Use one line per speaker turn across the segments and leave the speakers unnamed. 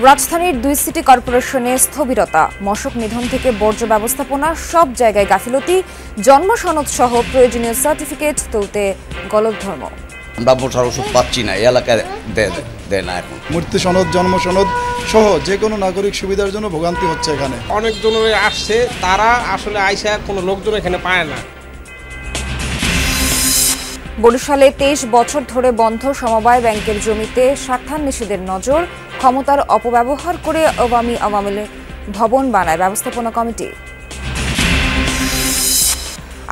রাজধানীর ২ সিটি কর্পোরেশনে স্থবিরতা, মশক নিধন থেকে বর্জ্য ব্যবস্থাপনা, সব জায়গায় গাফিলতি, জন্ম সনদ সহ প্রয়োজনীয় সার্টিফিকেট তুলতে গলদঘর্ম।
আমরা বসার ওষুধ পাচ্ছি না, এই এলাকায় দেয় না এখন।
মৃত্যু সনদ, জন্ম সনদ সহ যে কোনো নাগরিক সুবিধার জন্য ভোগান্তি হচ্ছে এখানে।
অনেকজনের আসছে, তারা আসলে আইসা কোনো লোকজন এখানে পায় না।
বরিশালে ২৩ বছর ধরে বন্ধ সমবায় ব্যাংকের জমিতে স্বার্থান্বেষীদের নজর, ক্ষমতার অপব্যবহার করে আওয়ামী ভবন বানায় ব্যবস্থাপনা কমিটি।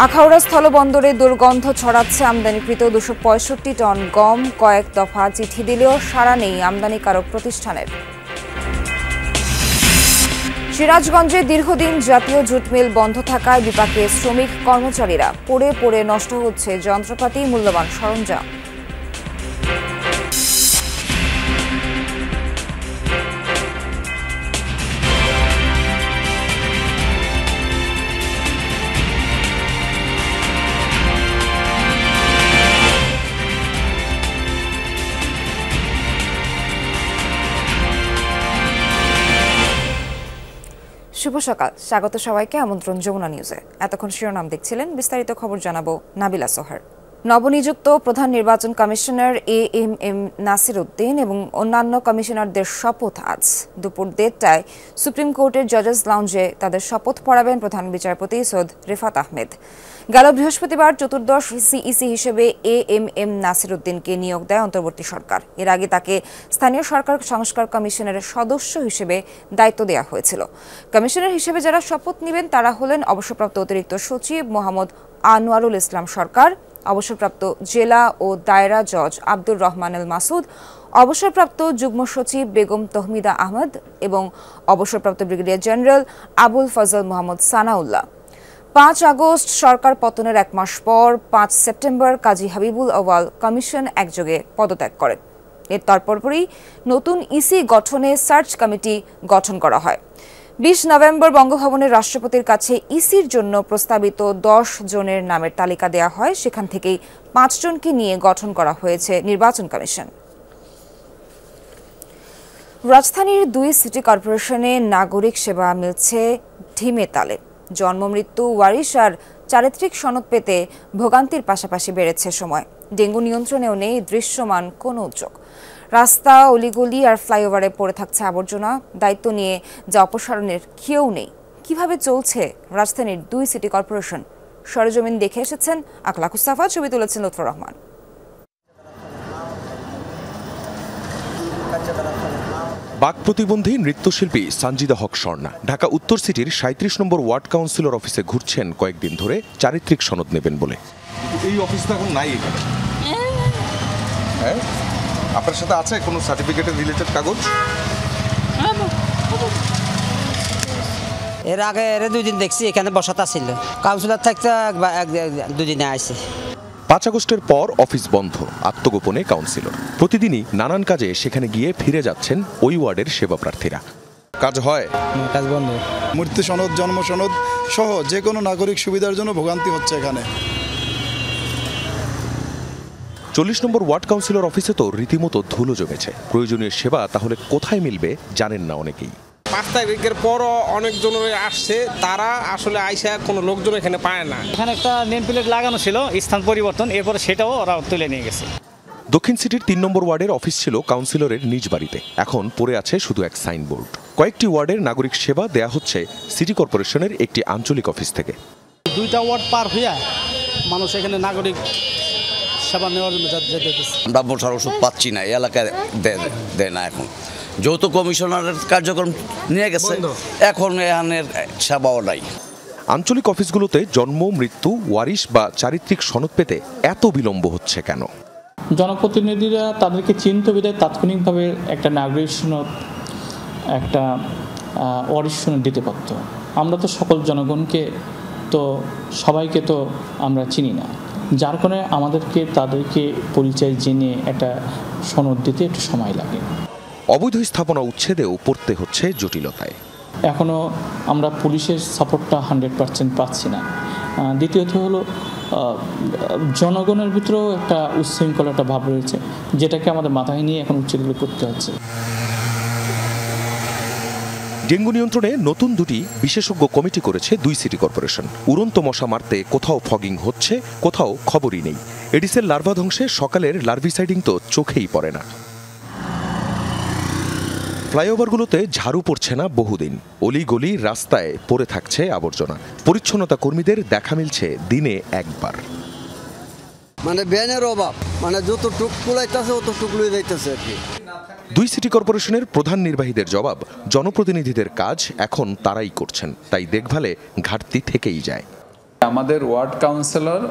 আখাউড়া স্থলবন্দরে দুর্গন্ধ ছড়াচ্ছে আমদানিকৃত ২৬৫ টন গম, কয়েক দফা চিঠি দিলেও সাড়া নেই আমদানিকারক প্রতিষ্ঠানের। সিরাজগঞ্জে দীর্ঘদিন জাতীয় জুট মিল বন্ধ থাকায় বিপাকে শ্রমিক কর্মচারীরা, পড়ে পড়ে নষ্ট হচ্ছে যন্ত্রপাতি, মূল্যবান সরঞ্জাম। শুভ সকাল, স্বাগত সবাইকে। আমন্ত্রণ যমুনা নিউজে। এতক্ষণ শিরোনাম দেখছিলেন, বিস্তারিত খবর জানাবো নাবিলা সোহার। নবনিযুক্ত প্রধান নির্বাচন কমিশনার এএমএম নাসির উদ্দিন এবং অন্যান্য কমিশনারদের শপথ আজ দুপুর ১:৩০টায় সুপ্রিম কোর্টের জজেস লাউঞ্জে তাদের শপথ পড়াবেন প্রধান বিচারপতি সৈয়দ রিফাত আহমেদ। গেল বৃহস্পতিবার চতুর্দশ সিইসি হিসেবে এএমএম নাসির উদ্দিনকে নিয়োগ দেয় অন্তর্বর্তী সরকার। এর আগে তাকে স্থানীয় সরকার সংস্কার কমিশনের সদস্য হিসেবে দায়িত্ব দেওয়া হয়েছিল। কমিশনার হিসেবে যারা শপথ নেবেন তারা হলেন অবসরপ্রাপ্ত অতিরিক্ত সচিব মোহাম্মদ আনোয়ারুল ইসলাম সরকার, অবসরপ্রাপ্ত জেলা ও দায়রা জজ আব্দুর রহমান আল মাসুদ, অবসরপ্রাপ্ত যুগ্ম সচিব বেগম তহমিদা আহমদ এবং অবসরপ্রাপ্ত brigadier general Abul Fazal Mohammad Sanaullah. ৫ August সরকার পতনের ১ মাস পর ৫ সেপ্টেম্বর কাজী হাবিবুল আউয়াল কমিশন একযোগে পদত্যাগ করেন। এর পরপরই নতুন ইসি গঠনে সার্চ কমিটি গঠন করা হয়। ২০ নভেম্বর বঙ্গভবনের রাষ্ট্রপতির কাছে ইসির জন্য প্রস্তাবিত ১০ জনের নামের তালিকা দেওয়া হয়। সেখান থেকেই ৫ জনকে নিয়ে গঠন করা হয়েছে নির্বাচন কমিশন। রাজধানীর ২ সিটি কর্পোরেশনে নাগরিক সেবা মিলছে ঢিমে তালে। জন্ম, মৃত্যু, ওয়ারিশ আর চারিত্রিক সনদ পেতে ভোগান্তির পাশাপাশি বেড়েছে সময়। ডেঙ্গু নিয়ন্ত্রণেও নেই দৃশ্যমান কোনো উদ্যোগ। রাস্তা, অলিগলি আর ফ্লাইওভারে পড়ে থাকছে আবর্জনা, দায়িত্ব নিয়ে যা অপসারণের কেউ নেই। কিভাবে চলছে রাজধানীর ২ সিটি কর্পোরেশন? সরেজমিন দেখে এসেছেন আকলাক মুস্তাফা, ছবি তুলেছেন লুৎফর রহমান।
বাক প্রতিবন্ধী নৃত্যশিল্পী সানজিদা হক স্বর্ণা ঢাকা উত্তর সিটির ৩৭ নম্বর ওয়ার্ড কাউন্সিলর অফিসে ঘুরছেন কয়েকদিন ধরে চারিত্রিক সনদ নেবেন বলে।
এই অফিসটা এখন নাই এখানে। হ্যাঁ, আপনার সাথে আছে কোনো সার্টিফিকেটের রিলেটেড কাগজ?
এর আগে ২ দিন দেখছি এখানে বসাতা ছিল, কাউন্সিলর থাকতে ২ দিনে আসছে।
৫ আগস্টের পর অফিস বন্ধ, আত্মগোপনে কাউন্সিলর। প্রতিদিনই নানান কাজে সেখানে গিয়ে ফিরে যাচ্ছেন ওই ওয়ার্ডের সেবা প্রার্থীরা।
কাজ হয়,
কাজ বন্ধ।
মৃত্যু সনদ, জন্ম সনদ সহ যে কোনো নাগরিক সুবিধার জন্য ভোগান্তি হচ্ছে এখানে।
৪০ নম্বর ওয়ার্ড কাউন্সিলর অফিসে তো রীতিমতো ধুলো জমেছে। প্রয়োজনীয় সেবা তাহলে কোথায় মিলবে জানেন না অনেকেই।
৫ তারিখের পরও অনেকজনের আসছে, তারা আসলে আইসা কোনো লোকজন এখানে পায় না।
এখানে একটা নেম প্লেট লাগানো ছিল, স্থান পরিবর্তন, এরপরে সেটাও ওরা তুলে নিয়ে গেছে।
দক্ষিণ সিটির ৩ নম্বর ওয়ার্ডের অফিস ছিল কাউন্সিলরের নিজ বাড়িতে, এখন পড়ে আছে শুধু এক সাইনবোর্ড। কয়েকটি ওয়ার্ডের নাগরিক সেবা দেয়া হচ্ছে সিটি কর্পোরেশনের একটি আঞ্চলিক অফিস থেকে।
২টা ওয়ার্ড পার হইয়া মানুষ এখানে নাগরিক সেবা নেওয়ার জন্য যেতে হচ্ছে।
আমরা বসার ওষুধ পাচ্ছি না, এই এলাকায় দেয় না এখন। যৌথ কমিশনারের কার্যক্রম নিয়ে গেছে, এখন এখানের সেবাও নাই।
আঞ্চলিক অফিসগুলোতে জন্ম, মৃত্যু, ওয়ারিশ বা চারিত্রিক সনদ পেতে এত বিলম্ব হচ্ছে কেন?
জনপ্রতিনিধিরা তাদেরকে চিন্তা বিধায় তাৎক্ষণিকভাবে একটা নাগরিক সনদ, একটা ওয়ারিশ সনদ দিতে পারত। আমরা তো সকল জনগণকে তো সবাইকে তো আমরা চিনি না, যার কারণে আমাদেরকে তাদেরকে পরিচয় জেনে একটা সনদ দিতে একটু সময় লাগে।
অবৈধ স্থাপনা উচ্ছেদেও পড়তে হচ্ছে জটিলতায়।
এখনও আমরা পুলিশের সাপোর্টটা 100% পাচ্ছি না। দ্বিতীয়ত হলো জনগণের ভিতরেও একটা উচ্ছৃঙ্খল একটা ভাব রয়েছে, যেটাকে আমাদের মাথায় নিয়ে এখন উচ্ছেদগুলো করতে হচ্ছে।
ডেঙ্গু নিয়ন্ত্রণে নতুন দুটি বিশেষজ্ঞ কমিটি করেছে 2 সিটি কর্পোরেশন। উড়ন্ত মশা মারতে কোথাও ফগিং হচ্ছে, কোথাও খবরই নেই। এডিসের লার্ভা ধ্বংসে সকালের লার্ভিসাইডিং তো চোখেই পড়ে না। ফ্লাইওভারগুলোতে ঝাড়ু পড়ছে না বহুদিন, অলিগলি রাস্তায় পড়ে থাকছে আবর্জনা। পরিচ্ছন্নতা কর্মীদের দেখা মিলছে দিনে একবার।
মানে ব্যানের অভাব, মানে যতটুক কুলাইতেছে অতটুক লয়ে যাইতেছে আর কি।
2 সিটি কর্পোরেশনের প্রধান নির্বাহীদের জবাব, জনপ্রতিনিধিদের কাজ এখন তারাই করছেন, তাই দেখভালে ঘাটতি থেকেই যায়।
আমাদের ওয়ার্ড কাউন্সিলর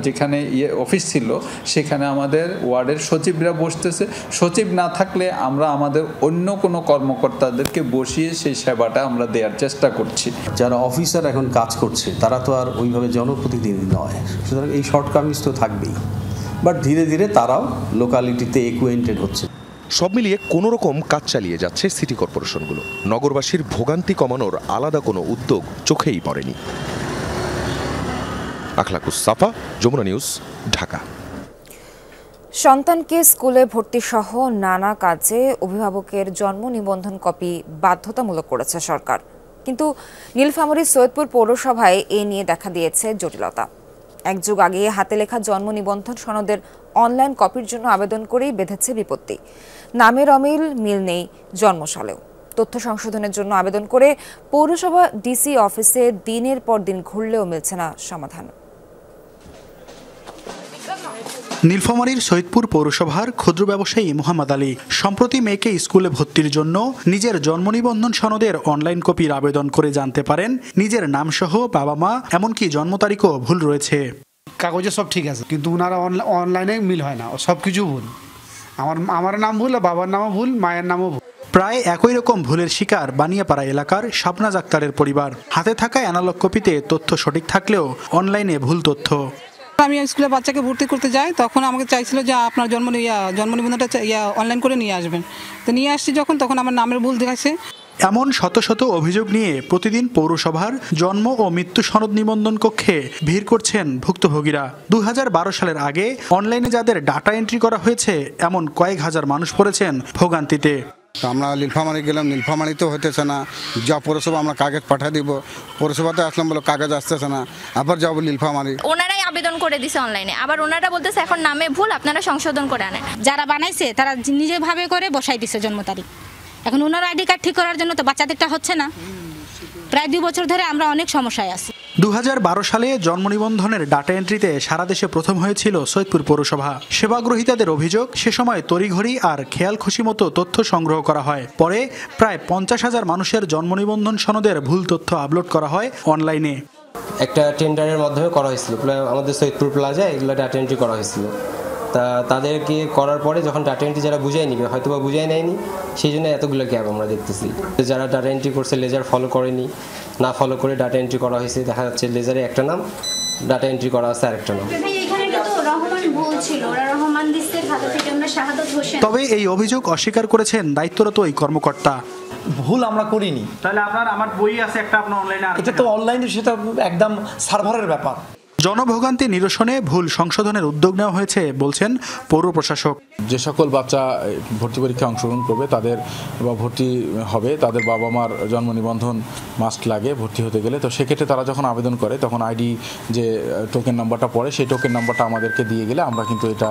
যেখানে অফিস ছিল সেখানে আমাদের ওয়ার্ডের সচিবরা বসতেছে। সচিব না থাকলে আমরা আমাদের অন্য কোনো কর্মকর্তাদেরকে বসিয়ে সেই সেবাটা আমরা দেওয়ার চেষ্টা করছি।
যারা অফিসার এখন কাজ করছে তারা তো আর ওইভাবে জনপ্রতিনিধি নয়, সুতরাং এই শর্টকামিংস তো থাকবেই, বাট ধীরে ধীরে তারাও লোকালিটিতে অ্যাকুয়েন্টেড হচ্ছে।
সব মিলিয়ে কোনো রকম কাজ চালিয়ে যাচ্ছে সিটি কর্পোরেশনগুলো। নগরবাসীর ভোগান্তি কমানোর আলাদা কোনো উদ্যোগ চোখেই পড়েনি। আখলাকুস সাফা, যমুনা নিউজ, ঢাকা।
সন্তানকে স্কুলে ভর্তি সহ নানা কাজে অভিভাবকের জন্ম নিবন্ধন কপি বাধ্যতামূলক করেছে সরকার, কিন্তু নীলফামারী সৈয়দপুর পৌরসভায় এ নিয়ে দেখা দিয়েছে জটিলতা। এক যুগ আগে হাতে লেখা জন্ম নিবন্ধন সনদের অনলাইন কপির জন্য আবেদন করেই বেঁধেছে বিপত্তি। নামের অমিল, মিল নেই জন্মসালেও। তথ্য সংশোধনের জন্য আবেদন করে পৌরসভা ডিসি অফিসে দিনের পর দিন ঘুরলেও মিলছে না সমাধান।
নীলফামারীর সৈয়দপুর পৌরসভার ক্ষুদ্র ব্যবসায়ী মোহাম্মদ আলী সম্প্রতি মেয়েকে স্কুলে ভর্তির জন্য নিজের জন্ম নিবন্ধন সনদের অনলাইন কপির আবেদন করে জানতে পারেন নিজের নামসহ বাবা মা এমনকি জন্ম তারিখও ভুল রয়েছে।
কাগজে সব ঠিক আছে, কিন্তু ওনারা অনলাইনে মিল হয় না, সব কিছু ভুল। আমার নাম ভুল, বাবার নামও ভুল, মায়ের নামও ভুল।
প্রায় একই রকম ভুলের শিকার বানিয়াপাড়া এলাকার শাবনাজ আক্তারের পরিবার। হাতে থাকা অ্যানালগ কপিতে তথ্য সঠিক থাকলেও অনলাইনে ভুল তথ্য।
আমি স্কুলে বাচ্চাকে ভর্তি করতে যাই, তখন আমাকে চাইছিল যে আপনার জন্ম নিবন্ধনটা অনলাইন করে নিয়ে আসবেন। তো নিয়ে আসছি তখন আমার নামের ভুল দেখাচ্ছে।
এমন শত শত অভিযোগ নিয়ে প্রতিদিন পৌরসভার জন্ম ও মৃত্যু সনদ নিবন্ধন কক্ষে ভিড় করছেন ভুক্তভোগীরা। 2012 সালের আগে অনলাইনে যাদের ডাটা এন্ট্রি করা হয়েছে এমন কয়েক হাজার মানুষ পড়েছেন ভোগান্তিতে।
আমরা নীলফামারী গেলাম, নীলফামারীতেও হইতেছে না। যা পৌরসভা আমরা কাগজ পাঠিয়ে দিব, পৌরসভাতে আসলাম বলো কাগজ আসতেছে না, আবার যাবো নীলফামারী।
ওনারাই আবেদন করে দিছে অনলাইনে, আবার ওনারা বলতেছে এখন নামে ভুল, আপনারা সংশোধন করে আনেন।
যারা বানাইছে তারা নিজে ভাবে করে বসাই দিছে জন্ম তারিখ। এখন ওনার আইডি কার্ড ঠিক করার জন্য তো বাচ্চাদেরটা হচ্ছে না। প্রায় 2 বছর ধরে আমরা অনেক সমস্যায় আছি।
2012 সালে জন্ম নিবন্ধনের ডাটা এন্ট্রিতে সারা দেশে প্রথম হয়েছিল সৈয়দপুর পৌরসভা। সেবাগ্রহীতাদের অভিযোগ সে সময় তড়িঘড়ি আর খেয়াল খুশি মতো তথ্য সংগ্রহ করা হয়। পরে প্রায় 50,000 মানুষের জন্ম নিবন্ধন সনদের ভুল তথ্য আপলোড করা হয় অনলাইনে।
একটা টেন্ডারের মাধ্যমে করা হয়েছিল, আমাদের সৈয়দপুর প্লাজায় এগুলো ডাটা এন্ট্রি করা হয়েছিল। তা তাদেরকে করার পরে যখন ডাটা এন্ট্রি যারা বুঝাই নিবে, হয়তো বা বুঝাই নেয়নি, সেই জন্য এতগুলো গ্যাপ আমরা দেখতেছি। যারা ডাটা এন্ট্রি করছে লেজার ফলো করেনি, না ফলো করে ডাটা এন্ট্রি করা হয়েছে, দেখা যাচ্ছে লেজারে একটা নাম, ডাটা এন্ট্রি করা আছে আরেকটা নাম।
তবে এই অভিযোগ অস্বীকার করেছেন দায়িত্বরত ওই কর্মকর্তা।
ভুল আমরা করিনি।
তাহলে আমার বই আছে একটা, আপনার অনলাইনে,
এটা তো অনলাইনে, সেটা একদম সার্ভারের ব্যাপার।
জনভোগান্তি নিরসনে ভুল সংশোধনের উদ্যোগ নেওয়া হয়েছে বলছেন পৌর প্রশাসক।
যে সকল বাচ্চা ভর্তি পরীক্ষায় অংশগ্রহণ করবে তাদের বা ভর্তি হবে, তাদের বাবা মার জন্ম নিবন্ধন মাস্ট লাগে ভর্তি হতে গেলে। তো সেক্ষেত্রে তারা যখন আবেদন করে তখন আইডি যে টোকেন নাম্বারটা পড়ে সেই টোকেন নাম্বারটা আমাদেরকে দিয়ে গেলে আমরা কিন্তু এটা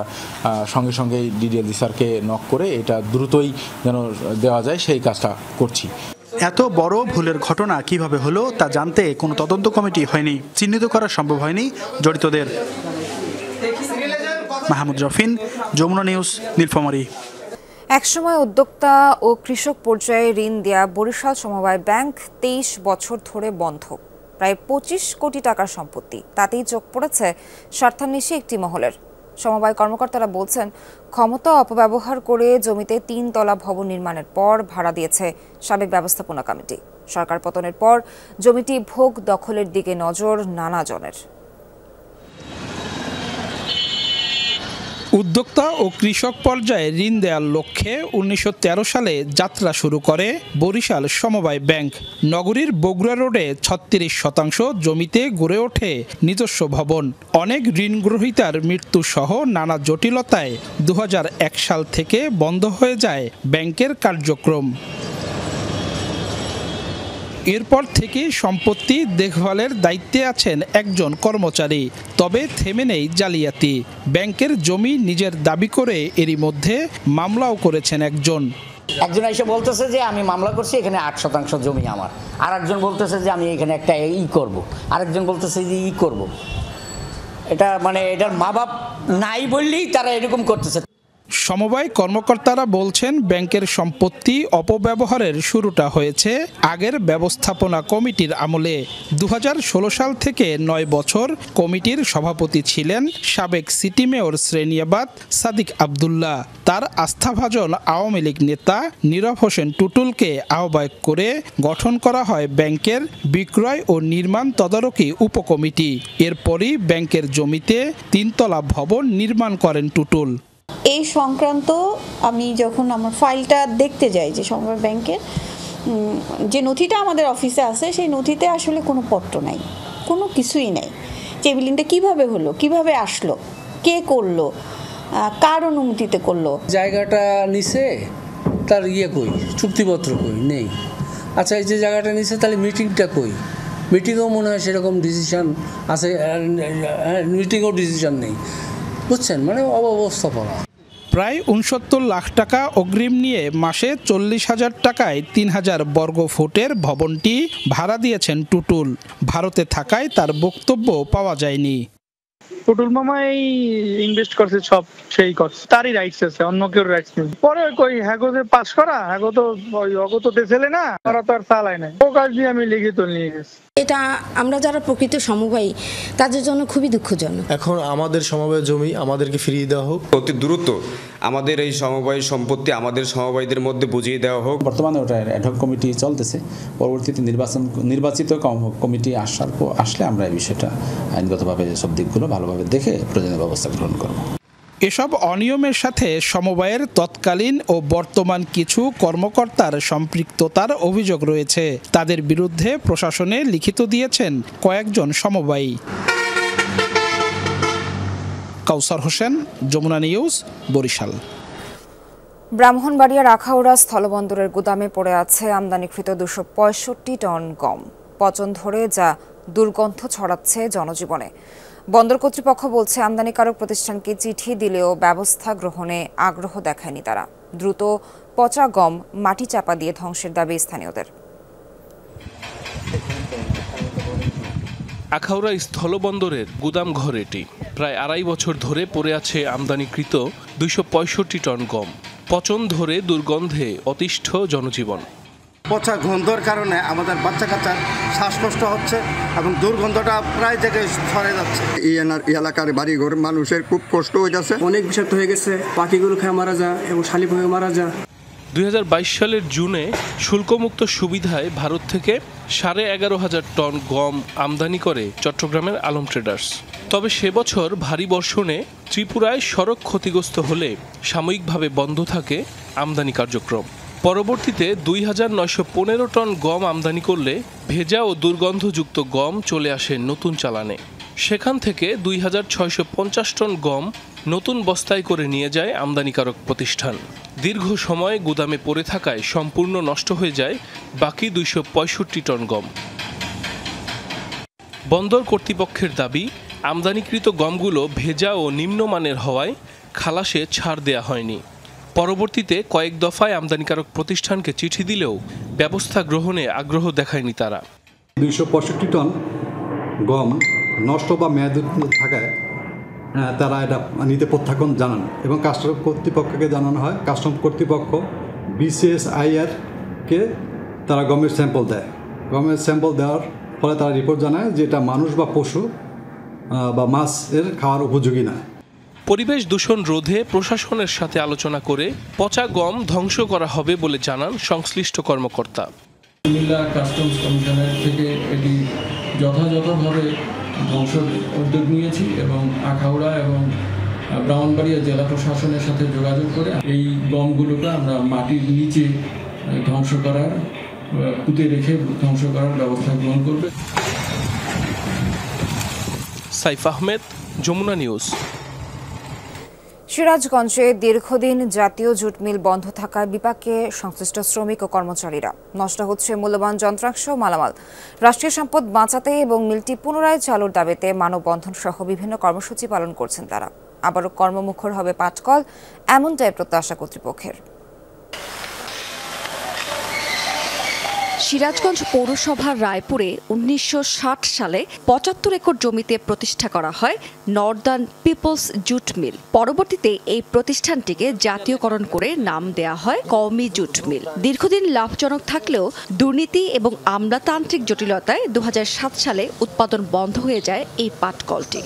সঙ্গে সঙ্গেই ডিডিএলজি স্যারকে নক করে এটা দ্রুতই যেন দেওয়া যায় সেই কাজটা করছি।
এত বড় ভুলের ঘটনা কিভাবে হলো তা জানতে কোনো তদন্ত কমিটি হয়নি, চিহ্নিত করা সম্ভব হয়নি জড়িতদের। মাহমুদ রফিন, যমুনা নিউজ, নীলফামারী।
একসময় উদ্যোক্তা ও কৃষক পর্যায়ে ঋণ দেয়া বরিশাল সমবায় ব্যাংক 23 বছর ধরে বন্ধ। প্রায় 25 কোটি টাকার সম্পত্তি, তাতেই চোখ পড়েছে স্বার্থান্বেষী একটি মহলের। সমবায় কর্মকর্তারা বলছেন, ক্ষমতা অপব্যবহার করে জমিতে 3 তলা ভবন নির্মাণের পর ভাড়া দিয়েছে সাবেক ব্যবস্থাপনা কমিটি। সরকার পতনের পর জমিটি ভোগ দখলের দিকে নজর নানা জনের।
উদ্যোক্তা ও কৃষক পর্যায়ে ঋণ দেওয়ার লক্ষ্যে 1913 সালে যাত্রা শুরু করে বরিশাল সমবায় ব্যাংক। নগরীর বগুড়া রোডে 36% জমিতে গড়ে ওঠে নিজস্ব ভবন। অনেক ঋণ গ্রহীতার মৃত্যু সহ নানা জটিলতায় 2001 সাল থেকে বন্ধ হয়ে যায় ব্যাংকের কার্যক্রম। এরপর থেকে সম্পত্তি দেখভালের দায়িত্বে আছেন একজন কর্মচারী। তবে থেমে নেই জালিয়াতি। ব্যাংকের জমি নিজের দাবি করে এরই মধ্যে মামলাও করেছেন একজন
এসে বলতেছে যে আমি মামলা করছি, এখানে 8% জমি আমার। আর একজন বলতেছে যে আমি এখানে একটা করব, আরেকজন বলতেছে যে করব। এটা মানে এটার মা বাপ নাই বললেই তারা এরকম করতেছে।
সমবায় কর্মকর্তারা বলছেন ব্যাংকের সম্পত্তি অপব্যবহারের শুরুটা হয়েছে আগের ব্যবস্থাপনা কমিটির আমলে। 2016 সাল থেকে 9 বছর কমিটির সভাপতি ছিলেন সাবেক সিটি মেয়র শ্রেণিয়াবাদ সাদিক আব্দুল্লাহ। তার আস্থাভাজন আওয়ামী লীগ নেতা নীরব হোসেন টুটুলকে আহ্বায়ক করে গঠন করা হয় ব্যাংকের বিক্রয় ও নির্মাণ তদারকি উপকমিটি। এরপরই ব্যাংকের জমিতে 3 তলা ভবন নির্মাণ করেন টুটুল।
এই সংক্রান্ত আমি যখন আমার ফাইলটা দেখতে যাই যে সমবায় ব্যাংকের যে নথিটা আমাদের অফিসে আছে, সেই নথিতে আসলে কোনো পত্র নাই, কোনো কিছুই নাই। যে বিল্ডিংটা কীভাবে হলো, কিভাবে আসলো, কে করলো, কার অনুমতিতে করলো।
জায়গাটা নিছে তার কই, চুক্তিপত্র কই নেই। আচ্ছা, এই যে জায়গাটা নিছে তাহলে মিটিংটা কই, মিটিংও মনে হয় সেরকম ডিসিশন আছে, মিটিংও ডিসিশন নেই। বুঝছেন, মানে অব্যবস্থাপনা।
প্রায় 69 লাখ টাকা অগ্রিম নিয়ে মাসে 40,000 টাকায় 3,000 বর্গ ফুটের ভবনটি ভাড়া দিয়েছেন টুটুল। ভারতে থাকায় তার বক্তব্য পাওয়া যায়নি।
টুটুল মামা এই ইনভেস্ট করছে, সব সেই করছে, তারই রাইটস আছে, অন্য কেউ রাইটস নেই। পরে কই হ্যাগো যে পাস করা, হ্যাগো তো ছেলে না, ওরা তো আর চালায় নাই। ও কাজ দিয়ে আমি লিখিত নিয়ে গেছি।
এটা আমরা যারা প্রকৃত সমবায়ী তাদের জন্য খুবই দুঃখজনক।
এখন আমাদের সমবায় জমি আমাদেরকে ফিরিয়ে দেওয়া হোক,
অতি দ্রুত আমাদের এই সমবায় সম্পত্তি আমাদের সমবায়ীদের মধ্যে বুঝিয়ে দেওয়া হোক।
বর্তমানে ওটা অ্যাডহক কমিটি চলতেছে, পরবর্তীতে নির্বাচিত কমিটি আসলে আমরা এই বিষয়টা আইনগতভাবে সব দিকগুলো ভালোভাবে দেখে প্রয়োজনীয় ব্যবস্থা গ্রহণ করব।
এসব অনিয়মের সাথে সমবায়ের তৎকালীন ও বর্তমান কিছু কর্মকর্তার সম্পৃক্ততার অভিযোগ রয়েছে। তাদের বিরুদ্ধে প্রশাসনে লিখিত দিয়েছেন কয়েকজন সমবায়ী। কাউসার হোসেন, যমুনা নিউজ, বরিশাল।
ব্রাহ্মণবাড়িয়ার আখাউড়া স্থলবন্দরের গুদামে পড়ে আছে আমদানিকৃত 265 টন গম। পচন ধরে যা দুর্গন্ধ ছড়াচ্ছে জনজীবনে। বন্দর কর্তৃপক্ষ বলছে আমদানিকারক প্রতিষ্ঠানকে চিঠি দিলেও ব্যবস্থা গ্রহণে আগ্রহ দেখায়নি তারা। দ্রুত পচা গম মাটি চাপা দিয়ে ধ্বংসের দাবি স্থানীয়দের।
আখাউড়া স্থলবন্দরের গুদাম ঘর এটি। প্রায় 2.5 বছর ধরে পড়ে আছে আমদানিকৃত 265 টন গম। পচন ধরে দুর্গন্ধে অতিষ্ঠ জনজীবন।
পচা গন্ধর কারণে আমাদের বাচ্চা কাচ্চার শ্বাসকষ্ট হচ্ছে এবং দুর্গন্ধটা প্রায় জায়গায় ছড়ে যাচ্ছে।
এই এলাকার বাড়িঘর মানুষের খুব কষ্ট হয়ে যাচ্ছে,
অনেক বিষাক্ত হয়ে গেছে, পাখিগুলো খেয়ে মারা যায় এবং শালিক হয়ে মারা যায়।
2022 সালের জুনে শুল্কমুক্ত সুবিধায় ভারত থেকে 11,500 টন গম আমদানি করে চট্টগ্রামের আলম ট্রেডার্স। তবে সে বছর ভারী বর্ষণে ত্রিপুরায় সড়ক ক্ষতিগ্রস্ত হলে সাময়িকভাবে বন্ধ থাকে আমদানি কার্যক্রম। পরবর্তীতে 2,915 টন গম আমদানি করলে ভেজা ও দুর্গন্ধযুক্ত গম চলে আসে নতুন চালানে। সেখান থেকে 2,650 টন গম নতুন বস্তায় করে নিয়ে যায় আমদানিকারক প্রতিষ্ঠান। দীর্ঘ সময় গুদামে পড়ে থাকায় সম্পূর্ণ নষ্ট হয়ে যায় বাকি 265 টন গম। বন্দর কর্তৃপক্ষের দাবি, আমদানিকৃত গমগুলো ভেজা ও নিম্নমানের হওয়ায় খালাসে ছাড় দেয়া হয়নি। পরবর্তীতে কয়েক দফায় আমদানিকারক প্রতিষ্ঠানকে চিঠি দিলেও ব্যবস্থা গ্রহণে আগ্রহ দেখায়নি তারা।
265 টন গম নষ্ট বা মেয়াদ থাকায় তারা এটা নিতে প্রত্যাখ্যান জানান এবং কাস্টম কর্তৃপক্ষকে জানানো হয়। কাস্টম কর্তৃপক্ষ BCSIR-কে তারা গমের স্যাম্পল দেয়। গমের স্যাম্পল দেওয়ার ফলে তারা রিপোর্ট জানায় যে এটা মানুষ বা পশু বা মাছের খাওয়ার উপযোগী না।
পরিবেশ দূষণ রোধে প্রশাসনের সাথে আলোচনা করে পচা গম ধ্বংস করা হবে বলে জানান সংশ্লিষ্ট কর্মকর্তা।
কুমিল্লা কাস্টমস কমিশনের থেকে এটি যথাযথভাবে ধ্বংসের উদ্যোগ নিয়েছি এবং আখাউড়া এবং ব্রাহ্মণবাড়িয়া জেলা প্রশাসনের সাথে যোগাযোগ করে এই গমগুলোকে আমরা মাটির নিচে ধ্বংস করার, পুঁতে রেখে ধ্বংস করার ব্যবস্থা গ্রহণ করবে।
সাইফ আহমেদ, যমুনা নিউজ।
সিরাজগঞ্জে দীর্ঘদিন জাতীয় জুট মিল বন্ধ থাকায় বিপাকে সংশ্লিষ্ট শ্রমিক ও কর্মচারীরা। নষ্ট হচ্ছে মূল্যবান যন্ত্রাংশ মালামাল। রাষ্ট্রীয় সম্পদ বাঁচাতে এবং মিলটি পুনরায় চালুর দাবিতে মানববন্ধন সহ বিভিন্ন কর্মসূচি পালন করছেন তারা। আবারও কর্মমুখর হবে পাটকল, এমনটাই প্রত্যাশা কর্তৃপক্ষের।
সিরাজগঞ্জ পৌরসভার রায়পুরে ১৯৬০ সালে ৭৫ একর জমিতে প্রতিষ্ঠা করা হয় নর্দার্ন পিপলস জুট মিল। পরবর্তীতে এই প্রতিষ্ঠানটিকে জাতীয়করণ করে নাম দেয়া হয় কওমি জুট মিল। দীর্ঘদিন লাভজনক থাকলেও দুর্নীতি এবং আমলাতান্ত্রিক জটিলতায় ২০০৭ সালে উৎপাদন বন্ধ হয়ে যায় এই পাটকলটি।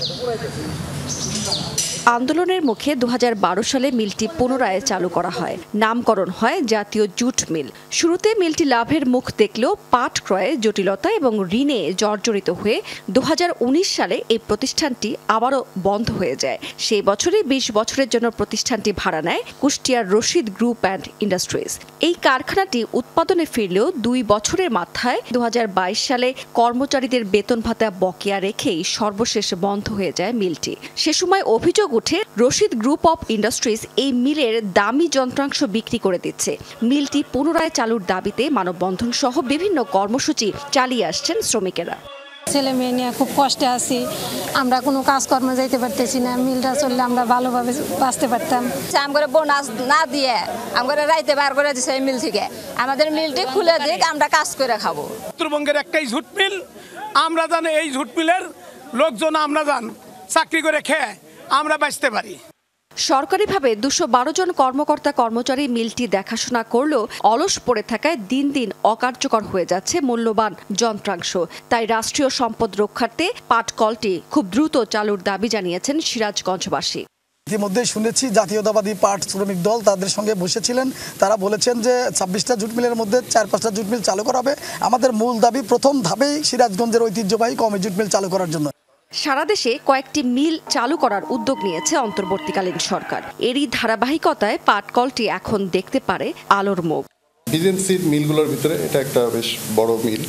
আন্দোলনের মুখে ২০১২ সালে মিলটি পুনরায় চালু করা হয়। নামকরণ হয় জাতীয় জুট মিল। শুরুতে মিলটি লাভের মুখ দেখলেও পাট ক্রয়ে জটিলতা এবং ঋণে জর্জরিত হয়ে ২০১৯ সালে এই প্রতিষ্ঠানটি আবারও বন্ধ হয়ে যায়। সেই বছরই ২০ বছরের জন্য প্রতিষ্ঠানটি ভাড়া নেয় কুষ্টিয়ার রশিদ গ্রুপ অ্যান্ড ইন্ডাস্ট্রিজ। এই কারখানাটি উৎপাদনে ফিরলেও ২ বছরের মাথায় ২০২২ সালে কর্মচারীদের বেতন ভাতা বকেয়া রেখেই সর্বশেষ বন্ধ হয়ে যায় মিলটি। সে সময় অভিযোগ উঠে রশিদ গ্রুপ অফ ইন্ডাস্ট্রিজ এই মিলের দামি যন্ত্রাংশ বিক্রি করে দিচ্ছে। মিলটি পুনরায় চালুর দাবিতে মানববন্ধন সহ বিভিন্ন কর্মসূচি চালিয়ে আসছেন শ্রমিকেরা।
ছেলে মেয়ে নিয়ে খুব কষ্টে আছি, আমরা কোনো কাজকর্ম যাইতে পারতেছি না। মিলটা চললে আমরা ভালোভাবে বাঁচতে পারতাম।
আমরা বোনাস না দিয়ে আমরা রাইতে বার করে দিচ্ছে এই মিল থেকে। আমাদের মিলটি খুলে দিক, আমরা কাজ করে খাবো।
উত্তরবঙ্গের একটাই ঝুট মিল, আমরা জানি এই ঝুট মিলের লোকজন আমরা জান চাকরি করে খেয়ে আমরা বাঁচতে পারি।
সরকারিভাবে ২১২ জন কর্মকর্তা কর্মচারী মিলটি দেখাশোনা করলেও অলস পড়ে থাকায় দিন দিন অকার্যকর হয়ে যাচ্ছে মূল্যবান যন্ত্রাংশ। তাই রাষ্ট্রীয় সম্পদ রক্ষার্থে পাটকলটি খুব দ্রুত চালুর দাবি জানিয়েছেন সিরাজগঞ্জবাসী।
ইতিমধ্যে শুনেছি জাতীয়তাবাদী পাট শ্রমিক দল তাদের সঙ্গে বসেছিলেন। তারা বলেছেন যে ২৬টা জুট মিলের মধ্যে ৪-৫টা জুট মিল চালু করা হবে। আমাদের মূল দাবি প্রথম ধাপেই সিরাজগঞ্জের ঐতিহ্যবাহী কওমি জুট মিল চালু করার জন্য।
সারা দেশে কয়েকটি মিল চালু করার উদ্যোগ নিয়েছে অন্তর্বর্তীকালীন সরকার। এরই ধারাবাহিকতায় পাটকলটি এখন দেখতে পারে আলোর মুখ।
বিজেএমসির মিলগুলোর ভিতরে এটা একটা বেশ বড় মিল।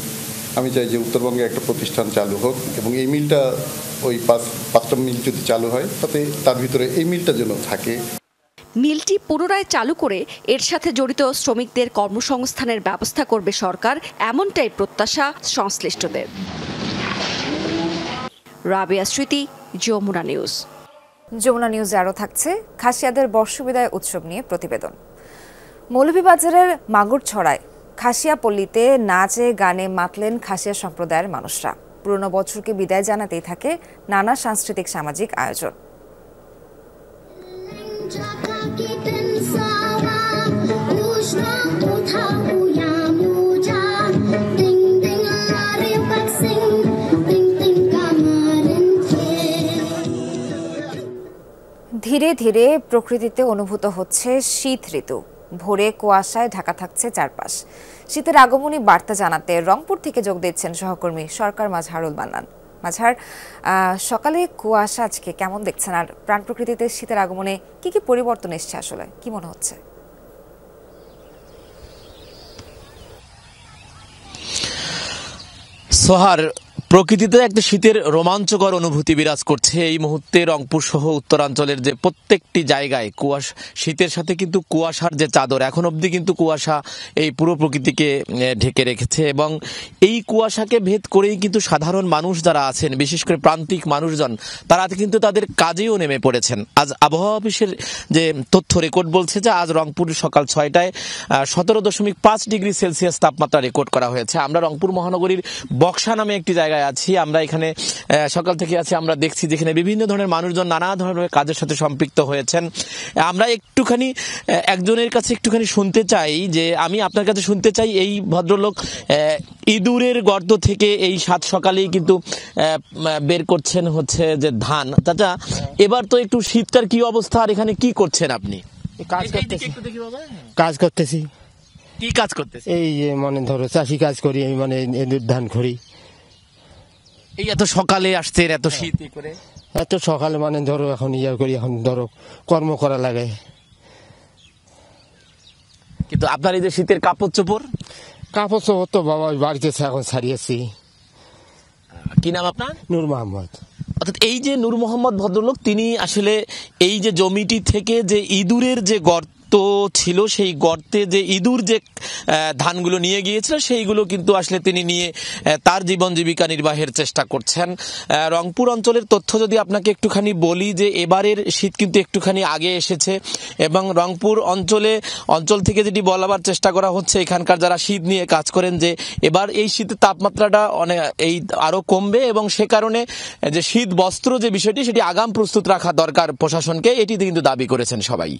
আমি চাই যে উত্তরবঙ্গে একটা প্রতিষ্ঠান চালু হোক এবং এই মিলটা ওই ৫টা মিল যদি চালু হয় তাতে তার ভিতরে এই মিলটা যেন থাকে।
মিলটি পুনরায় চালু করে এর সাথে জড়িত শ্রমিকদের কর্মসংস্থানের ব্যবস্থা করবে সরকার, এমনটাই প্রত্যাশা সংশ্লিষ্টদের। রাবিয়া স্মৃতি, যমুনা নিউজ।
যমুনা নিউজে আরও থাকছে খাসিয়াদের বর্ষবিদায় উৎসব নিয়ে প্রতিবেদন। মৌলভীবাজারের মাগুরছড়ায় খাসিয়া পল্লীতে নাচে গানে মাতলেন খাসিয়া সম্প্রদায়ের মানুষরা। পুরনো বছরকে বিদায় জানাতেই থাকে নানা সাংস্কৃতিক সামাজিক আয়োজন। ধীরে ধীরে প্রকৃতিতে অনুভূত হচ্ছে শীত ঋতু। ভোরে কুয়াশায় ঢাকা থাকছে চারপাশ। শীতের আগমনী বার্তা জানাতে রংপুর থেকে যোগ দিচ্ছেন সহকর্মী সরকার মাজহারুল মান্নান। মাজহার, সকালে কুয়াশা আজকে কেমন দেখছেন, আর প্রাণ প্রকৃতিতে শীতের আগমনে কি কি পরিবর্তন এসছে, আসলে কি মনে হচ্ছে?
সোহার, প্রকৃতিতে একটা শীতের রোমাঞ্চকর অনুভূতি বিরাজ করছে এই মুহূর্তে। রংপুর সহ উত্তরাঞ্চলের যে প্রত্যেকটি জায়গায় কুয়াশা, শীতের সাথে কিন্তু কুয়াশার যে চাদর, এখন অবধি কিন্তু কুয়াশা এই পুরো প্রকৃতিকে ঢেকে রেখেছে এবং এই কুয়াশাকে ভেদ করেই কিন্তু সাধারণ মানুষ যারা আছেন, বিশেষ করে প্রান্তিক মানুষজন, তারা কিন্তু তাদের কাজেও নেমে পড়েছেন। আজ আবহাওয়া অফিসের যে তথ্য রেকর্ড বলছে যে আজ রংপুর সকাল ৬টায় ১৭.৫ ডিগ্রি সেলসিয়াস তাপমাত্রা রেকর্ড করা হয়েছে। আমরা রংপুর মহানগরীর বক্সা নামে একটি জায়গায় আছি। আমরা এখানে সকাল থেকে আছি, আমরা দেখছি যেখানে বিভিন্ন ধরনের মানুষজন নানা ধরনের কাজের সাথে সম্পৃক্ত হয়েছেন। আমরা একটুখানি একজনের কাছে একটুখানি শুনতে চাই, যে আমি আপনার কাছে শুনতে চাই, এই ভদ্রলোক ইঁদুরের গর্ত থেকে এই সাত সকালেই কিন্তু বের করছেন হচ্ছে যে ধান। চাচা, এবার তো একটু শীতটার কি অবস্থা, আর এখানে কি করছেন আপনি?
কাজ করতেছি।
কি কাজ করতেছি?
এই মানে ধরো চাষি কাজ করি, আমি মানে ইঁদুর ধান করি।
এই এত সকালে আসছেন, এত শীত করে?
এত সকালে মানে ধরো এখন ইয়া করি, এখন ধরো কর্ম করা লাগে।
কিন্তু আপনার এই যে শীতের কাপড় চোপড়
তো বাবা বাড়িতে এখন ছাড়িয়েছি।
কি নাম আপনার?
নূর মোহাম্মদ।
অর্থাৎ এই যে নূর মোহাম্মদ ভদ্রলোক তিনি আসলে এই যে জমিটি থেকে যে ইঁদুরের যে গর্ত ছিল সেই গর্তে যে ইঁদুর যে ধানগুলো নিয়ে গিয়েছিল সেইগুলো কিন্তু আসলে তিনি নিয়ে তার জীবন জীবিকা নির্বাহের চেষ্টা করছেন। রংপুর অঞ্চলের তথ্য যদি আপনাকে একটুখানি বলি যে এবারের শীত কিন্তু একটুখানি আগে এসেছে এবং রংপুর অঞ্চল থেকে যেটি বলাবার চেষ্টা করা হচ্ছে এখানকার যারা শীত নিয়ে কাজ করেন যে এবার এই শীতের তাপমাত্রাটা আরো কমবে এবং সে কারণে যে শীত বস্ত্র যে বিষয়টি সেটি আগাম প্রস্তুত রাখা দরকার প্রশাসনকে, এটি কিন্তু দাবি করেছেন সবাই।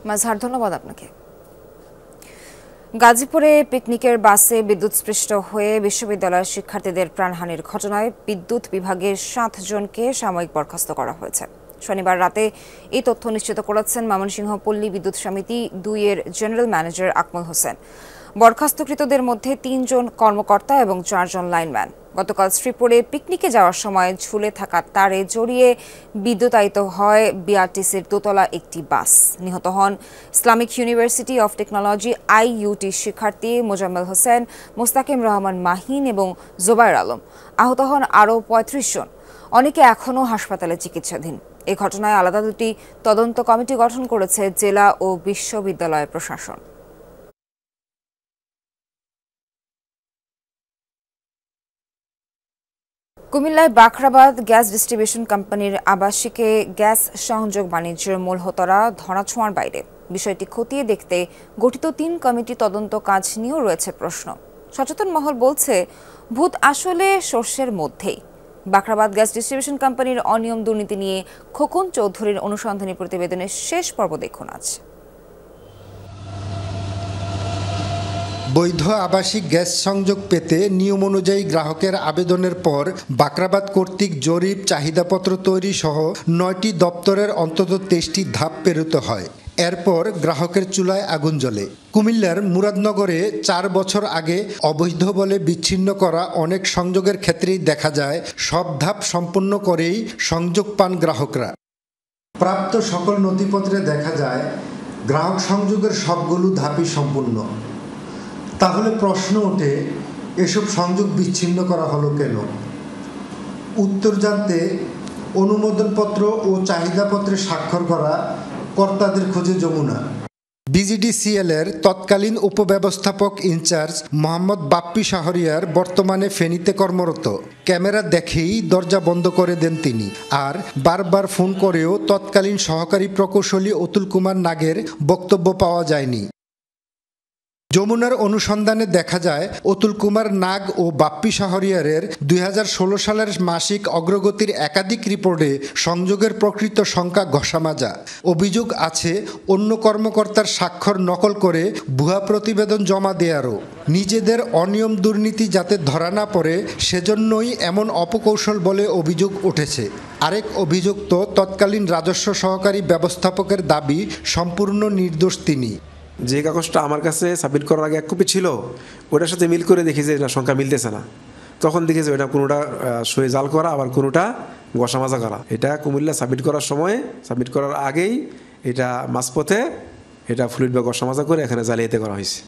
মাজহার, ধন্যবাদ আপনাকে। গাজীপুরে পিকনিকের বাসে বিদ্যুৎস্পৃষ্ট হয়ে বিশ্ববিদ্যালয়ের শিক্ষার্থীদের প্রাণহানির ঘটনায় বিদ্যুৎ বিভাগের 7 জনকে সাময়িক বরখাস্ত করা হয়েছে। শনিবার রাতে এই তথ্য নিশ্চিত করেছেন ময়মনসিংহ পল্লী বিদ্যুৎ সমিতি 2 এর জেনারেল ম্যানেজার আকমল হোসেন। বরখাস্তকৃতদের মধ্যে 3 জন কর্মকর্তা এবং 4 জন লাইনম্যান। গতকাল শ্রীপুরে পিকনিকে যাওয়ার সময় ঝুলে থাকা তারে জড়িয়ে বিদ্যুতায়িত হয় বিআরটিসির দোতলা একটি বাস। নিহত হন Islamic university of technology IUT শিক্ষার্থী মোজাম্মেল হোসেন, মোস্তাকিম রহমান মাহিন এবং জোবায়ের আলম। আহত হন আরও 35 জন, অনেকে এখনও হাসপাতালে চিকিৎসাধীন। এই ঘটনায় আলাদা 2টি তদন্ত কমিটি গঠন করেছে জেলা ও বিশ্ববিদ্যালয় প্রশাসন। কুমিল্লায় বাখরাবাদ গ্যাস ডিস্ট্রিবিউশন কোম্পানির আবাসিকে গ্যাস সংযোগ বাণিজ্যের মূল হোতারা ধরাছোঁয়ার বাইরে। বিষয়টি খতিয়ে দেখতে গঠিত 3 কমিটি তদন্ত কাজ নিয়েও রয়েছে প্রশ্ন। সচেতন মহল বলছে ভূত আসলে শস্যের মধ্যেই। বাখরাবাদ গ্যাস ডিস্ট্রিবিউশন কোম্পানির অনিয়ম দুর্নীতি নিয়ে খোকন চৌধুরীর অনুসন্ধানী প্রতিবেদনের শেষ পর্ব দেখুন আজ।
বৈধ আবাসিক গ্যাস সংযোগ পেতে নিয়ম অনুযায়ী গ্রাহকের আবেদনের পর বাখরাবাদ কর্তৃক জরিপ, চাহিদাপত্র তৈরি সহ 9টি দপ্তরের অন্তত 23টি ধাপ পেরোতে হয়। এরপর গ্রাহকের চুলায় আগুন জ্বলে। কুমিল্লার মুরাদনগরে 4 বছর আগে অবৈধ বলে বিচ্ছিন্ন করা অনেক সংযোগের ক্ষেত্রেই দেখা যায় সব ধাপ সম্পন্ন করেই সংযোগ পান গ্রাহকরা। প্রাপ্ত সকল নথিপত্রে দেখা যায় গ্রাহক সংযোগের সবগুলো ধাপই সম্পূর্ণ। তাহলে প্রশ্ন ওঠে, এসব সংযোগ বিচ্ছিন্ন করা হলো কেন? উত্তর জানতে অনুমোদনপত্র ও চাহিদাপত্রে স্বাক্ষর করা কর্তাদের খোঁজে যমুনা। বিজিডিসিএল এর তৎকালীন উপব্যবস্থাপক ইনচার্জ মোহাম্মদ বাপ্পি শাহরিয়ার বর্তমানে ফেনীতে কর্মরত। ক্যামেরা দেখেই দরজা বন্ধ করে দেন তিনি, আর বারবার ফোন করেও তৎকালীন সহকারী প্রকৌশলী অতুল কুমার নাগের বক্তব্য পাওয়া যায়নি। যমুনার অনুসন্ধানে দেখা যায় অতুল কুমার নাগ ও বাপ্পি শাহরিয়ারের 2016 সালের মাসিক অগ্রগতির একাধিক রিপোর্টে সংযোগের প্রকৃত সংখ্যা ঘষামাজা। অভিযোগ আছে অন্য কর্মকর্তার স্বাক্ষর নকল করে ভুয়া প্রতিবেদন জমা দেয়ারও। নিজেদের অনিয়ম দুর্নীতি যাতে ধরা না পড়ে সেজন্যই এমন অপকৌশল বলে অভিযোগ উঠেছে। আরেক অভিযুক্ত তৎকালীন রাজস্ব সহকারী ব্যবস্থাপকের দাবি সম্পূর্ণ নির্দোষ তিনি।
যে কাগজটা আমার কাছে সাবমিট করার আগে 1 কপি ছিল, ওটার সাথে মিল করে দেখি যে এটা সংখ্যা মিলতেছে না। তখন দেখি যে এটা কোনোটা সই জাল করা, আবার কোনোটা গসামাজা করা। এটা কুমিল্লা সাবমিট করার সময়, সাবমিট করার আগেই এটা মাঝপথে এটা ফ্লুইড বা গসামাজা করে এখানে জালিয়াতি করা হয়েছে।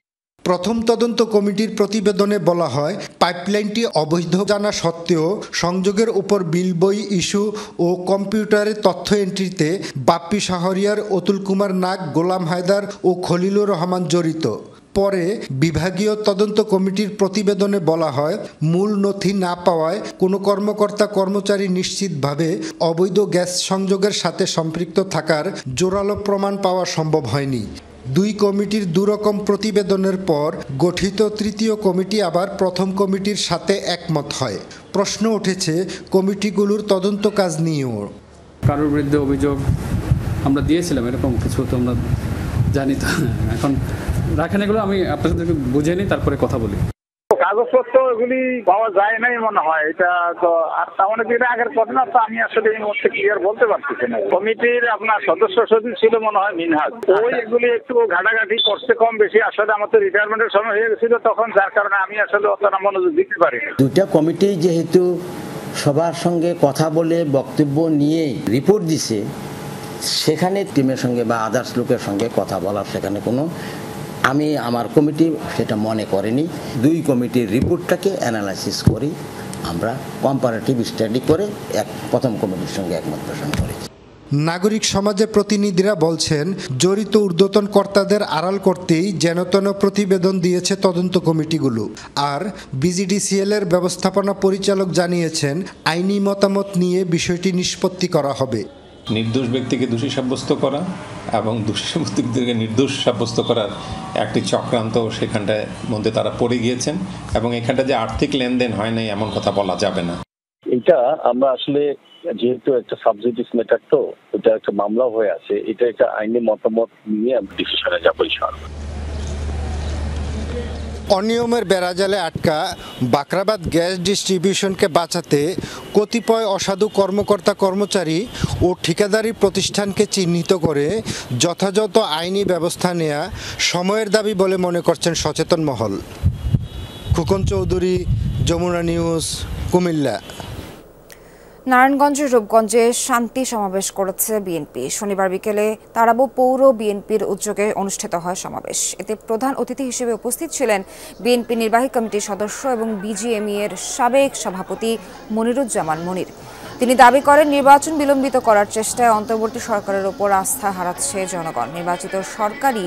প্রথম তদন্ত কমিটির প্রতিবেদনে বলা হয় পাইপলাইনটি অবৈধ জানা সত্ত্বেও সংযোগের উপর বিল বই ইস্যু ও কম্পিউটারের তথ্য এন্ট্রিতে বাপ্পি শাহরিয়ার, অতুল কুমার নাগ, গোলাম হায়দার ও খলিলুর রহমান জড়িত। পরে বিভাগীয় তদন্ত কমিটির প্রতিবেদনে বলা হয় মূল নথি না পাওয়ায় কোনো কর্মকর্তা কর্মচারী নিশ্চিতভাবে অবৈধ গ্যাস সংযোগের সাথে সম্পৃক্ত থাকার জোরালো প্রমাণ পাওয়া সম্ভব হয়নি। 2 কমিটির 2 রকম প্রতিবেদনের পর গঠিত 3য় কমিটি আবার প্রথম কমিটির সাথে একমত হয়। প্রশ্ন উঠেছে কমিটিগুলোর তদন্ত কাজ নিয়েও।
কারোর বিরুদ্ধে অভিযোগ আমরা দিয়েছিলাম, এরকম কিছু তো আমরা জানি। তো এখন রাখেন, এগুলো আমি আপনাদেরকে বুঝে নিই, তারপরে কথা বলি।
কাগজপত্র এগুলি পাওয়া যায় নাই মনে হয়, এটা তো আর তেমন দিন আগের ঘটনা, তো আমি আসলে এই মুহূর্তে ক্লিয়ার বলতে পারতেছি না। কমিটির আপনার সদস্য সচিব ছিল মনে হয় মিনহাজ, ওই এগুলি একটু ঘাটাঘাটি করছে কম বেশি। আসলে আমার তো রিটায়ারমেন্টের সময় হয়ে গেছিল তখন, যার কারণে আমি আসলে অতটা মনোযোগ দিতে পারি।
2টা কমিটি যেহেতু সবার সঙ্গে কথা বলে বক্তব্য নিয়ে রিপোর্ট দিছে, সেখানে টিমের সঙ্গে বা আদার্স লোকের সঙ্গে কথা বলার সেখানে কোনো আমার কমিটি সেটা মনে করেনি। 2 কমিটির রিপোর্টটাকে অ্যানালাইসিস করি, আমরা কম্পারেটিভ স্টাডি করে প্রথম কমিটির সঙ্গে একমত পোষণ করেছি।
নাগরিক সমাজের প্রতিনিধিরা বলছেন জড়িত ঊর্ধ্বতন কর্তাদের আড়াল করতেই যেনতেন প্রতিবেদন দিয়েছে তদন্ত কমিটিগুলো। আর বিজিডিসিএল এর ব্যবস্থাপনা পরিচালক জানিয়েছেন আইনি মতামত নিয়ে বিষয়টি নিষ্পত্তি করা হবে।
নির্দোষ ব্যক্তিকে দোষী সাব্যস্ত করা এবং দোষী ব্যক্তিদেরকে নির্দোষ সাব্যস্ত করার একটি চক্রান্ত সেখানটায় মধ্যে তারা পড়ে গিয়েছেন এবং এখানটা যে আর্থিক লেনদেন হয় নাই এমন কথা বলা যাবে না।
এটা আমরা আসলে যেহেতু একটা সাবজেক্টিভ ম্যাটার, তো এটা একটা মামলা হয়ে আছে, এটা একটা আইনি মতামত নিয়ে আমরা ডিসিশনে যাবো ইনশাআল্লাহ।
অনিয়মের বেড়াজালে আটকা বাকরাবাদ গ্যাস ডিস্ট্রিবিউশনকে বাঁচাতে কতিপয় অসাধু কর্মকর্তা কর্মচারী ও ঠিকাদারি প্রতিষ্ঠানকে চিহ্নিত করে যথাযথ আইনি ব্যবস্থা নেওয়া সময়ের দাবি বলে মনে করছেন সচেতন মহল। খোকন চৌধুরী, যমুনা নিউজ, কুমিল্লা।
নারায়ণগঞ্জের রূপগঞ্জে শান্তি সমাবেশ করেছে বিএনপি। শনিবার বিকেলে তারাবো পৌর বিএনপির উদ্যোগে অনুষ্ঠিত হয় সমাবেশ। এতে প্রধান অতিথি হিসেবে উপস্থিত ছিলেন বিএনপি নির্বাহী কমিটির সদস্য এবং বিজিএমইএ এর সাবেক সভাপতি মনিরুজ্জামান মনির। তিনি দাবি করেন নির্বাচন বিলম্বিত করার চেষ্টায় অন্তর্বর্তী সরকারের ওপর আস্থা হারাচ্ছে জনগণ। নির্বাচিত সরকারই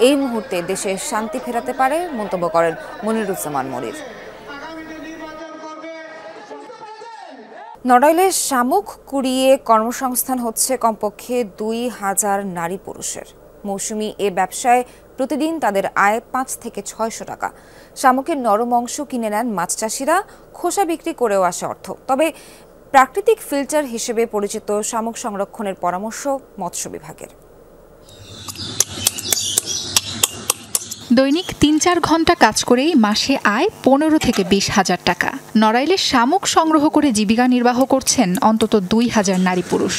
এই মুহূর্তে দেশে শান্তি ফেরাতে পারে মন্তব্য করেন মনিরুজ্জামান মনির। নড়াইলে শামুক কুড়িয়ে কর্মসংস্থান হচ্ছে কমপক্ষে 2000 নারী পুরুষের। মৌসুমি এ ব্যবসায় প্রতিদিন তাদের আয় 5 থেকে 600 টাকা। শামুকের নরম অংশ কিনে নেন মাছ চাষিরা, খোসা বিক্রি করেও আসে অর্থ। তবে প্রাকৃতিক ফিল্টার হিসেবে পরিচিত শামুক সংরক্ষণের পরামর্শ মৎস্য বিভাগের।
দৈনিক ৩-৪ ঘন্টা কাজ করেই মাসে আয় 15 থেকে 20 হাজার টাকা। নড়াইলে শামুক সংগ্রহ করে জীবিকা নির্বাহ করছেন অন্তত 2000 নারী পুরুষ।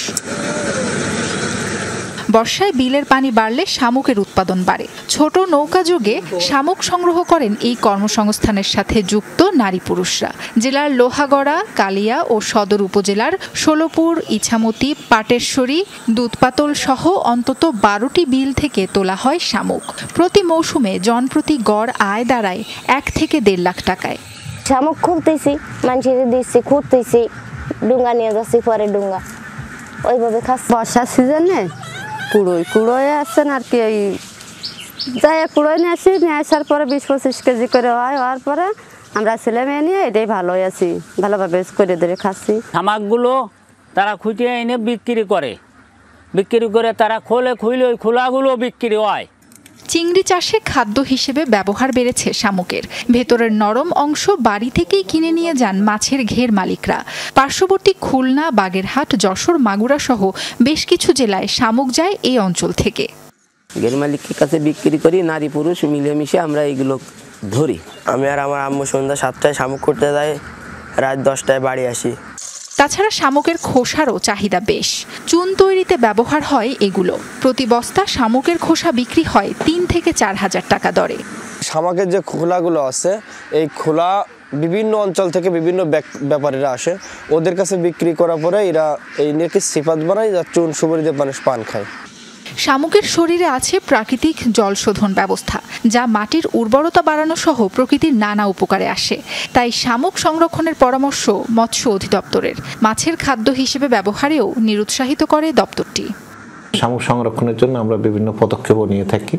বর্ষায় বিলের পানি বাড়লে শামুকের উৎপাদন বাড়ে। ছোট নৌকা যোগে শামুক সংগ্রহ করেন এই কর্মসংস্থানের সাথে যুক্ত নারী পুরুষরা। জেলার লোহাগড়া, কালিয়া ও সদর উপজেলার ষোলপুর, ইছামতি, পাটেশ্বরী, দুধপাতল সহ অন্তত 12টি বিল থেকে তোলা হয় শামুক। প্রতি মৌসুমে জনপ্রতি গড় আয় দাঁড়ায় 1 থেকে 1.5 লাখ টাকায়।
শামুক খুলতেছি, মানুষের দিচ্ছি, খুঁড়তেছি, ডুঙ্গা নিয়ে যাচ্ছি, পরে ডুঙ্গা ওইভাবে খাচ্ছি।
বর্ষার সিজনে কুড়োয় আসছেন আর কি, এই যাই কুড়োয় নিয়ে আসি, নিয়ে আসার পরে 20-25 কেজি করে হওয়ার পরে আমরা ছেলে মেয়ে নিয়ে এটাই ভালো আছি, ভালোভাবে করে ধরে খাচ্ছি।
শামুকগুলো তারা খুঁটিয়ে এনে বিক্রি করে তারা খুলে ওই খোলাগুলো বিক্রি হয়।
চিংড়ি চাষে খাদ্য হিসেবে ব্যবহার বেড়েছে শামুকের। ভেতরের নরম অংশ বাড়ি থেকেই কিনে নিয়ে যান মাছের ঘের মালিকরা। পার্শ্ববর্তী খুলনা, বাগেরহাট, যশোর, মাগুরা সহ বেশ কিছু জেলায় শামুক যায় এই অঞ্চল থেকে।
ঘের মালিকের কাছে বিক্রি করি, নারী পুরুষ মিলেমিশে আমরা এইগুলো ধরি। আমি আর আমার আম্মু সন্ধ্যা 7টায় শামুক করতে যাই, রাত 10টায় বাড়ি আসি।
তাছাড়া শামুকের খোসারও চাহিদা বেশ। চুন তৈরিতে ব্যবহার হয় এগুলো। প্রতি বস্তা শামুকের খোসা বিক্রি হয় 3 থেকে 4 হাজার টাকা দরে।
শামুকের যে খোলাগুলো আছে, এই খোলা বিভিন্ন অঞ্চল থেকে বিভিন্ন ব্যাপারীরা আসে, ওদের কাছে বিক্রি করার পরে এরা এই নিয়ে সিফাত বানায়, যা চুন সুপারিতে মানুষ পান খায়।
শামুকের শরীরে আছে প্রাকৃতিক জল শোধন ব্যবস্থা, যা মাটির উর্বরতা বাড়ানো সহ প্রকৃতির নানা উপকারে আসে। তাই শামুক সংরক্ষণের পরামর্শ মৎস্য অধিদপ্তরের। মাছের খাদ্য হিসেবে ব্যবহারেও নিরুৎসাহিত করে দপ্তরটি।
শামুক সংরক্ষণের জন্য আমরা বিভিন্ন পদক্ষেপ নিয়ে থাকি।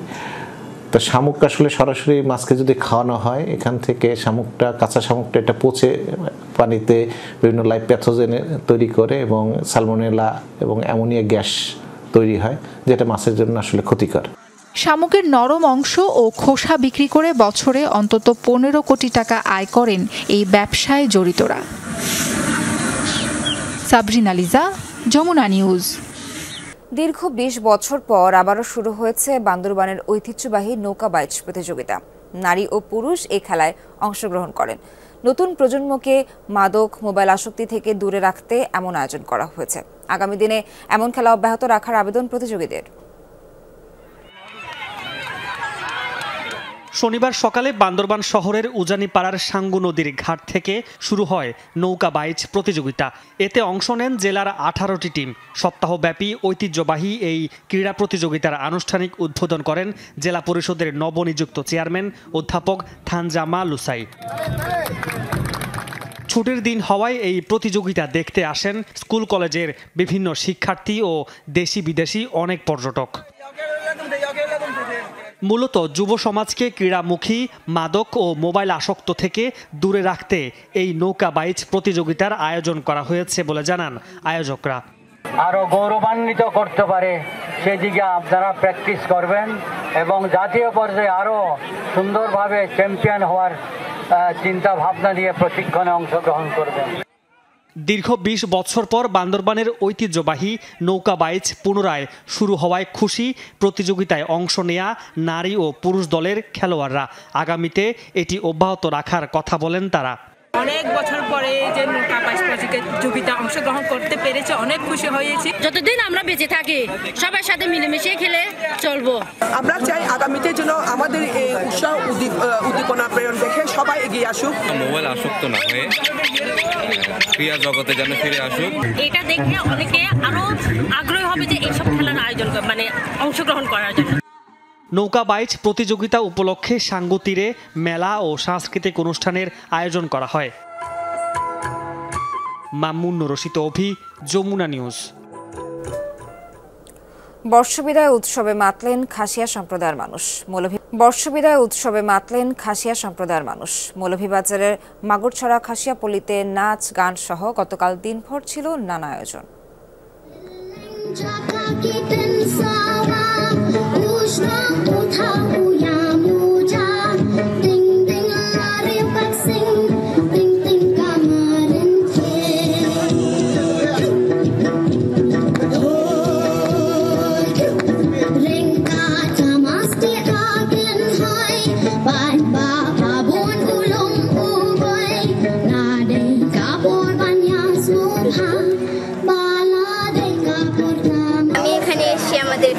তো শামুক আসলে সরাসরি মাছকে যদি খাওয়ানো হয়, এখান থেকে কাঁচা শামুকটা এটা পচে পানিতে বিভিন্ন লাইভ প্যাথোজেন তৈরি করে এবং সালমোনেলা এবং অ্যামোনিয়া গ্যাস তৈরি হয়, যেটা মাছের জন্য আসলে ক্ষতিকর।
শামুকের নরম অংশ ও খোসা বিক্রি করে বছরে অন্তত 15 কোটি টাকা আয় করেন এই ব্যবসায় জড়িতরা। সাবরিনা লিজা, যমুনা নিউজ।
দীর্ঘ 20 বছর পর আবারও শুরু হয়েছে বান্দরবানের ঐতিহ্যবাহী নৌকা বাইচ প্রতিযোগিতা। নারী ও পুরুষ এই খেলায় অংশগ্রহণ করেন। নতুন প্রজন্মকে মাদক, মোবাইল আসক্তি থেকে দূরে রাখতে এমন আয়োজন করা হয়েছে। আগামী দিনে এমন খেলা অব্যাহত রাখার আবেদন প্রতিযোগীদের।
শনিবার সকালে বান্দরবান শহরের উজানিপাড়ার সাঙ্গু নদীর ঘাট থেকে শুরু হয় নৌকা বাইচ প্রতিযোগিতা। এতে অংশ নেন জেলার 18টি টিম। সপ্তাহব্যাপী ঐতিহ্যবাহী এই ক্রীড়া প্রতিযোগিতার আনুষ্ঠানিক উদ্বোধন করেন জেলা পরিষদের নবনিযুক্ত চেয়ারম্যান অধ্যাপক থানজামা লুসাই। ছুটির দিন হওয়ায় এই প্রতিযোগিতা দেখতে আসেন স্কুল কলেজের বিভিন্ন শিক্ষার্থী ও দেশি বিদেশি অনেক পর্যটক। মূলত যুব সমাজকে ক্রীড়ামুখী, মাদক ও মোবাইল আসক্ত থেকে দূরে রাখতে এই নৌকা বাইচ প্রতিযোগিতার আয়োজন করা হয়েছে বলে জানান আয়োজকরা।
আরো গৌরবান্বিত করতে পারে সেদিকে আপনারা প্র্যাকটিস করবেন এবং জাতীয় পর্যায়ে আরো সুন্দরভাবে চ্যাম্পিয়ন হওয়ার চিন্তা ভাবনা নিয়ে প্রশিক্ষণে অংশগ্রহণ করবেন।
দীর্ঘ ২০ বছর পর বান্দরবানের ঐতিহ্যবাহী নৌকা বাইচ পুনরায় শুরু হওয়ায় খুশি প্রতিযোগিতায় অংশ নেয়া নারী ও পুরুষ দলের খেলোয়াড়রা। আগামীতে এটি অব্যাহত রাখার কথা বলেন তারা।
অনেক বছর পরে যে নৌকা বাইচ প্রতিযোগিতা অংশগ্রহণ করতে পেরেছে অনেক খুশি হয়েছি।
যতদিন আমরা বেঁচে থাকি সবার সাথে মিলেমিশে খেলে চলবো।
আমরা চাই আগামীতে যেন আমাদের এই উৎসাহ উদ্দীপনা প্রেরণ দেখে সবাই এগিয়ে আসুক,
মোবাইল আসক্ত না হয়ে ক্রীড়া জগতে যেন ফিরে আসুক।
এটা দেখে অনেকে আরো আগ্রহী হবে যে এইসব খেলার আয়োজন মানে অংশগ্রহণ করার জন্য।
নৌকা বাইচ প্রতিযোগিতা উপলক্ষে সাঙ্গু তীরে মেলা ও সাংস্কৃতিক অনুষ্ঠানের আয়োজন করা হয়। মামুন রশিদ অভি, যমুনা নিউজ।
বর্ষবিদায় উৎসবে মাতলেন খাসিয়া সম্প্রদায়ের মানুষ। বর্ষবিদায় উৎসবে মাতলেন খাসিয়া সম্প্রদায়ের মানুষ। মৌলভীবাজারের মাগুরছড়া খাসিয়া পল্লীতে নাচ গান সহ গতকাল দিনভর ছিল নানা আয়োজন।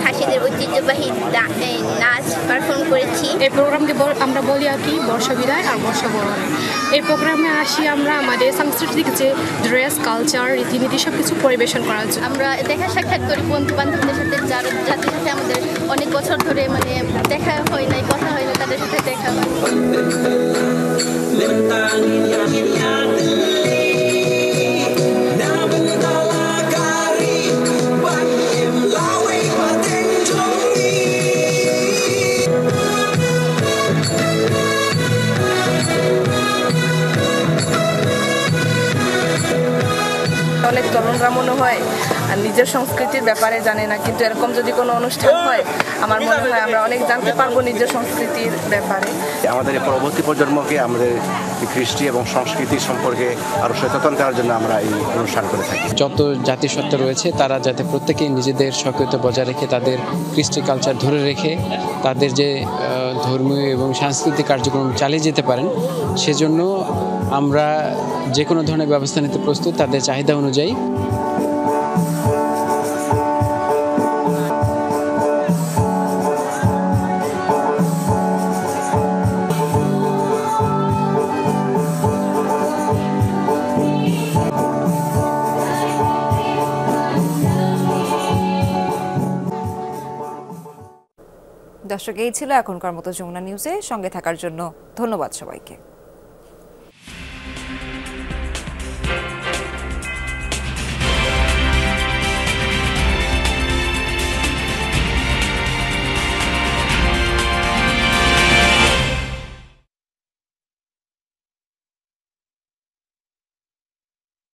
খাসিদের ঐতিহ্যবাহী নাচ পারফর্ম করেছি।
এই প্রোগ্রামকে আমরা বলি আর কি বর্ষবিদায় আর বর্ষবরণ। এই প্রোগ্রামে আসি আমরা আমাদের সাংস্কৃতিক যে ড্রেস, কালচার, রীতিনীতি সব কিছু পরিবেশন করার জন্য।
আমরা দেখা সাক্ষাৎ করি বন্ধু বান্ধবদের সাথে, যাদের সাথে আমাদের অনেক বছর ধরে মানে দেখা হয় নাই, কথা হয় না, তাদের সাথে দেখা হয়।
অনেক তরুণরা মনে হয় আর নিজের সংস্কৃতির ব্যাপারে জানে না, কিন্তু এরকম যদি কোনো অনুষ্ঠান হয় আমার মনে হয় আমরা অনেক জানতে পারবো নিজের সংস্কৃতির ব্যাপারে।
আমাদের পরবর্তী প্রজন্মকে আমাদের কৃষ্টি এবং সংস্কৃতি সম্পর্কে আরো সচেতন করার জন্য আমরা এই অনুষ্ঠান করে থাকি।
যত জাতিসত্তা রয়েছে তারা যাতে প্রত্যেকেই নিজেদের সক্রিয়তা বজায় রেখে তাদের কৃষ্টি কালচার ধরে রেখে তাদের যে ধর্মীয় এবং সাংস্কৃতিক কার্যক্রম চালিয়ে যেতে পারেন, সেজন্য আমরা যে কোনো ধরনের ব্যবস্থা নিতে প্রস্তুত তাদের চাহিদা অনুযায়ী।
দর্শক, এই ছিল এখনকার মতো যমুনা নিউজে। সঙ্গে থাকার জন্য ধন্যবাদ সবাইকে।